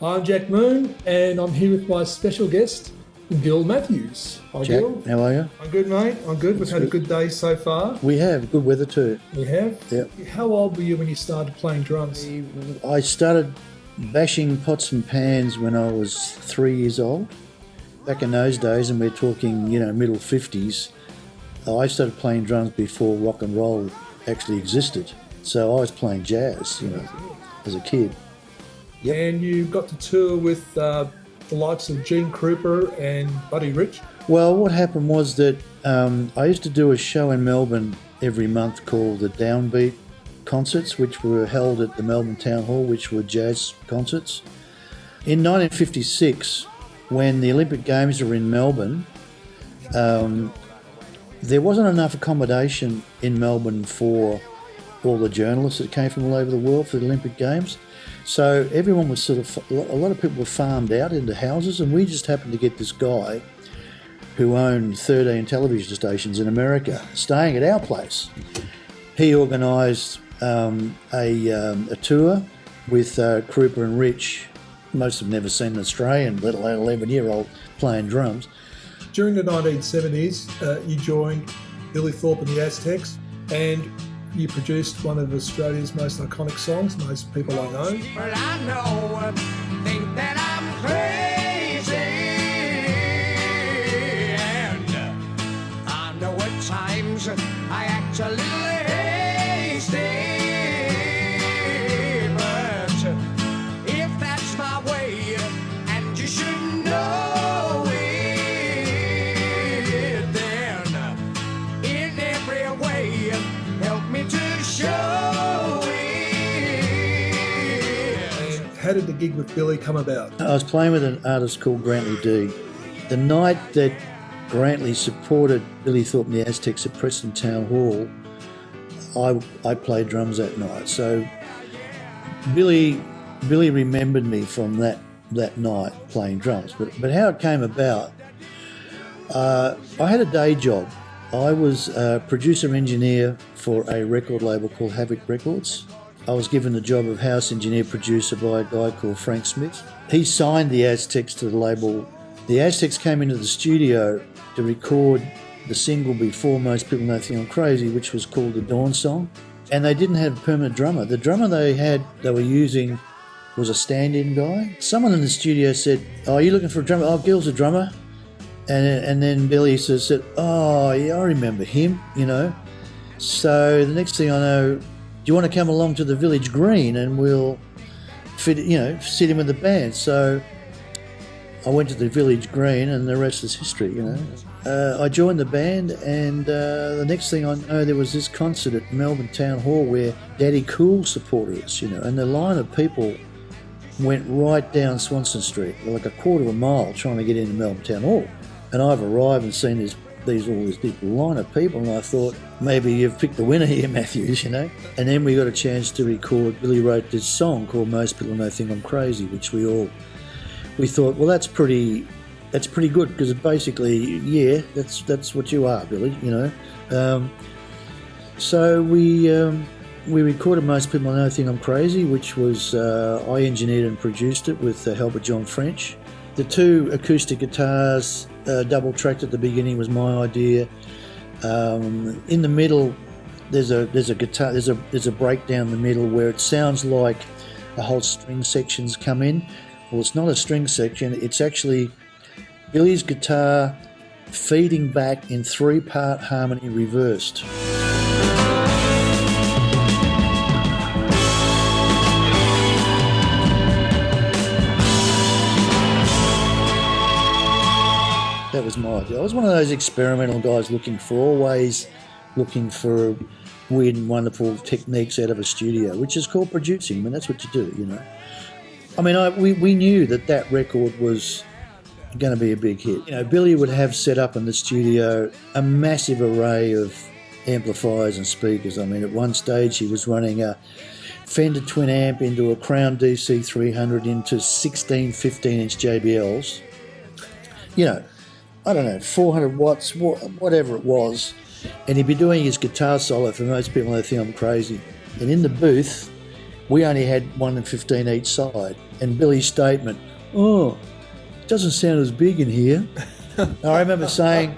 I'm Jack Moon, and I'm here with my special guest, Gil Matthews. Hi, Jack, Gil. how are you? I'm good, mate. I'm good. We've had a good day so far. We have good weather too. We have? Yep. How old were you when you started playing drums? I started bashing pots and pans when I was 3 years old. Back in those days, and we're talking, middle 50s, I started playing drums before rock and roll actually existed. So I was playing jazz, as a kid. Yep. And you got to tour with the likes of Gene Krupa and Buddy Rich? Well, what happened was that I used to do a show in Melbourne every month called the Downbeat Concerts, which were held at the Melbourne Town Hall, which were jazz concerts. In 1956, when the Olympic Games were in Melbourne, there wasn't enough accommodation in Melbourne for all the journalists that came from all over the world for the Olympic Games. So everyone was a lot of people were farmed out into houses, and we just happened to get this guy who owned 13 television stations in America staying at our place. He organised a tour with Krupa and Rich. Most have never seen an Australian, let alone 11-year-old, playing drums. During the 1970s, you joined Billy Thorpe and the Aztecs, and you produced one of Australia's most iconic songs, most people I know. Well, I know, think that I'm crazy, and I know at times I act a little hasty, but if that's my way, and you should know it, then in every way, help me to show it. And how did the gig with Billy come about? I was playing with an artist called Grantley D. The night that Grantley supported Billy Thorpe and the Aztecs at Preston Town Hall, I played drums that night. So Billy remembered me from that night playing drums. But how it came about, I had a day job. I was a producer engineer for a record label called Havoc Records. I was given the job of house engineer producer by a guy called Frank Smith. He signed the Aztecs to the label. The Aztecs came into the studio to record the single before most people know Think I'm Crazy, which was called The Dawn Song. And they didn't have a permanent drummer. The drummer they were using was a stand-in guy. Someone in the studio said, "Oh, are you looking for a drummer?" "Oh, Gil's a drummer." And then Billy said, "Oh, yeah, I remember him, So the next thing I know, "Do you want to come along to the Village Green and we'll sit him with the band?" So I went to the Village Green, and the rest is history, I joined the band, and the next thing I know, there was this concert at Melbourne Town Hall where Daddy Cool supported us, and the line of people went right down Swanston Street, like a quarter of a mile, trying to get into Melbourne Town Hall. And I've arrived and seen all this big line of people, and I thought, maybe you've picked the winner here, Matthews, And then we got a chance to record. Billy wrote this song called Most People Know Think I'm Crazy, which we thought, well, that's pretty good, because basically, yeah, that's what you are, Billy, So we recorded Most People Know Think I'm Crazy, which was, I engineered and produced it with the help of John French. The two acoustic guitars, double tracked at the beginning, was my idea. In the middle, there's a guitar. There's a break down the middle where it sounds like a whole string section's come in. Well, it's not a string section. It's actually Billy's guitar feeding back in 3-part harmony reversed. That was my idea. I was one of those experimental guys always looking for weird and wonderful techniques out of a studio, which is called producing. I mean, that's what you do, I mean, we knew that record was going to be a big hit. Billy would have set up in the studio a massive array of amplifiers and speakers. I mean, at one stage he was running a Fender twin amp into a Crown DC 300 into 16 15-inch JBLs. I don't know, 400 watts, whatever it was. And he'd be doing his guitar solo. For most people, they think I'm crazy. And in the booth, we only had 1 and 15 each side. And Billy's statement, "Oh, it doesn't sound as big in here." I remember saying,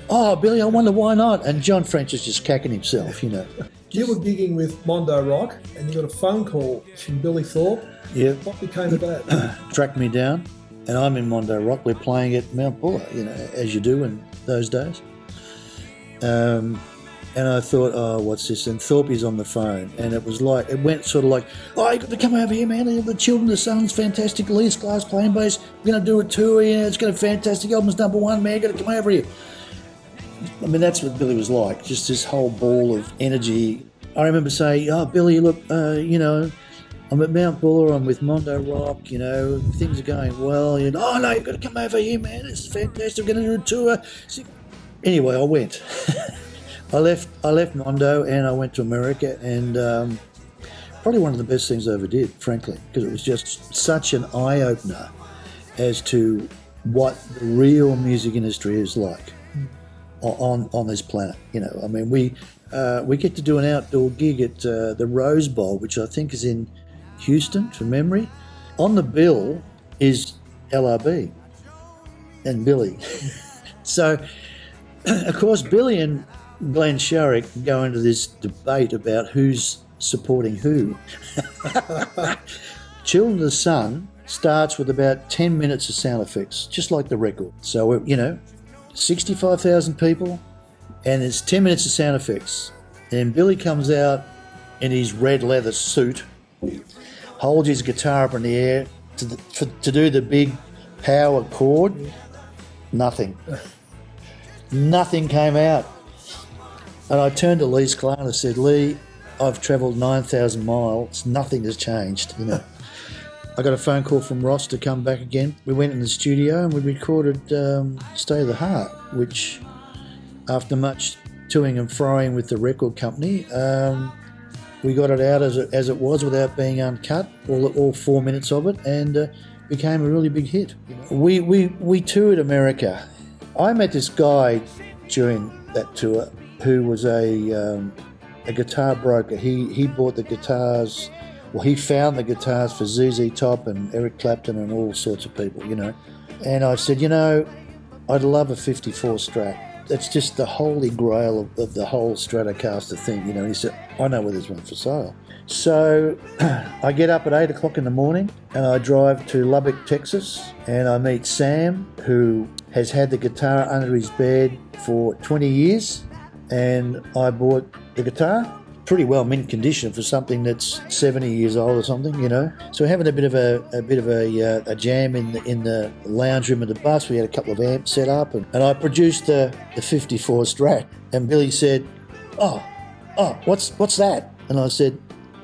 "Oh, Billy, I wonder why not?" And John French is just cacking himself, you know. You were gigging with Mondo Rock and you got a phone call from Billy Thorpe. Yeah. What became of that? Tracked me down, and I'm in Mondo Rock. We're playing at Mount Buller, you know, as you do in those days. And I thought, oh, what's this? And Thorpe is on the phone, and it went sort of like, "Oh, you got to come over here, man. The Children of the Sun's fantastic. Lee's Glass playing bass. We're going to do a tour. Yeah, it's got a fantastic album's #1, man. Got to come over here." I mean, that's what Billy was like, just this whole ball of energy. I remember saying, "Oh, Billy, look, you know, I'm at Mount Buller, I'm with Mondo Rock, you know, things are going well. And, oh, no, you've got to come over here, man. It's fantastic. We're going to do a tour." Anyway, I went. I left Mondo and I went to America, and probably one of the best things I ever did, frankly, because it was just such an eye-opener as to what the real music industry is like on this planet. You know, I mean, we get to do an outdoor gig at the Rose Bowl, which I think is in Houston, from memory. On the bill is LRB and Billy. So, of course, Billy and Glenn Sharrock go into this debate about who's supporting who. Children of the Sun starts with about 10 minutes of sound effects, just like the record. So, you know, 65,000 people, and it's 10 minutes of sound effects. And Billy comes out in his red leather suit, holds his guitar up in the air to do the big power chord. Nothing. Nothing came out. And I turned to Lee Sklar and I said, "Lee, I've travelled 9,000 miles. Nothing has changed, you know." I got a phone call from Ross to come back again. We went in the studio and we recorded Stay of the Heart, which, after much toing and froing with the record company, we got it out as it was without being uncut, all 4 minutes of it, and became a really big hit. We toured America. I met this guy during that tour who was a guitar broker. He bought the guitars. Well, he found the guitars for ZZ Top and Eric Clapton and all sorts of people, you know. And I said, "You know, I'd love a 54 Strat. That's just the holy grail of the whole Stratocaster thing, you know." He said, "I know where there's one for sale." So I get up at 8 o'clock in the morning and I drive to Lubbock, Texas, and I meet Sam, who has had the guitar under his bed for 20 years. And I bought the guitar, pretty well mint condition for something that's 70 years old or something, you know. So we're having a bit of a jam in the lounge room of the bus. We had a couple of amps set up, and I produced the 54 Strat. And Billy said, "Oh, what's that?" And I said,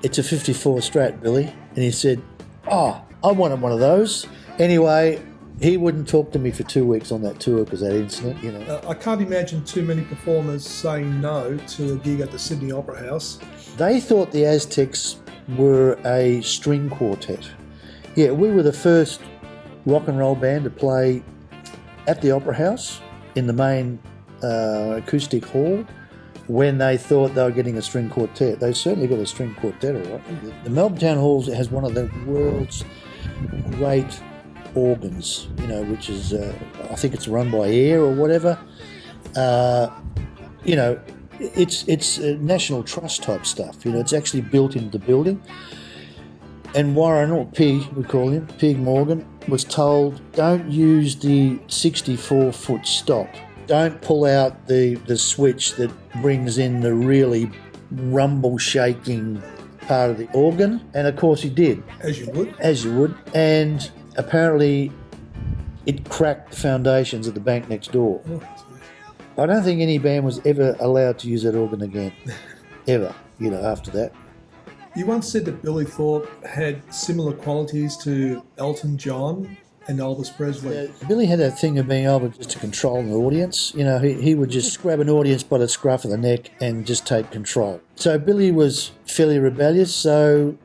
"It's a 54 Strat, Billy." And he said, "Oh, I wanted one of those." Anyway, he wouldn't talk to me for 2 weeks on that tour because of that incident, you know. I can't imagine too many performers saying no to a gig at the Sydney Opera House. They thought the Aztecs were a string quartet. Yeah, we were the first rock and roll band to play at the Opera House in the main acoustic hall when they thought they were getting a string quartet. They certainly got a string quartet, all right. The Melbourne Town Hall has one of the world's great organs, you know, which is I think it's run by Air or whatever. You know, it's National Trust type stuff. You know, it's actually built into the building. And Warren, or Pig, we call him, Pig Morgan, was told, "Don't use the 64-foot stop. Don't pull out the switch that brings in the really rumble shaking part of the organ." And of course he did. As you would. As you would. And apparently it cracked the foundations of the bank next door. I don't think any band was ever allowed to use that organ again. Ever, you know, after that. You once said that Billy Thorpe had similar qualities to Elton John and Elvis Presley. Yeah, Billy had that thing of being able just to control an audience. You know, he would just grab an audience by the scruff of the neck and just take control. So Billy was fairly rebellious, so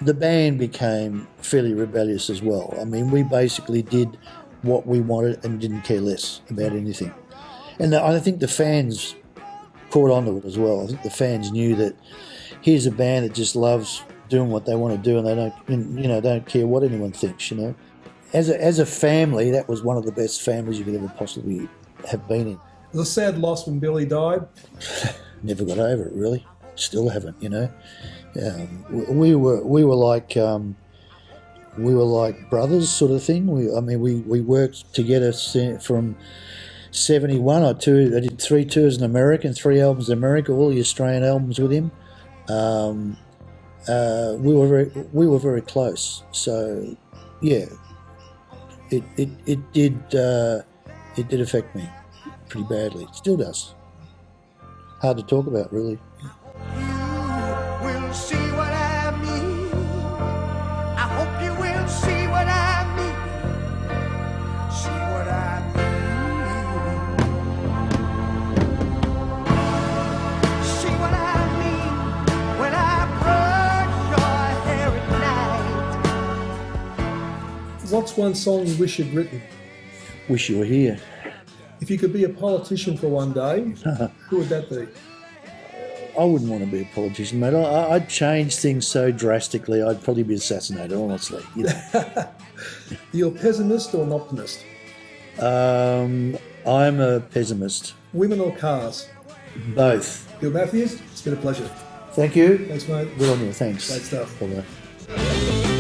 the band became fairly rebellious as well. I mean, we basically did what we wanted and didn't care less about anything. And I think the fans caught on to it as well. I think the fans knew that here's a band that just loves doing what they want to do, and they don't care what anyone thinks. As a family, that was one of the best families you could ever possibly have been in. It was a sad loss when Billy died. Never got over it, really. Still haven't. We were like brothers, sort of thing. We worked together from 71. I did 3 tours in America and 3 albums in America, all the Australian albums with him. We were very close. So, yeah, it did affect me pretty badly. It still does. Hard to talk about, really. You will see what I mean. I hope you will see what I mean. See what I mean. See what I mean when I brush your hair at night. What's one song you wish you'd written? Wish you were here. If you could be a politician for one day, who would that be? I wouldn't want to be a politician, mate. I'd change things so drastically, I'd probably be assassinated, honestly. You're a pessimist or an optimist? I'm a pessimist. Women or cars? Both. Gil Matthews, it's been a pleasure. Thank you. Thanks, mate. Good on you. Thanks. Great stuff. Bye-bye.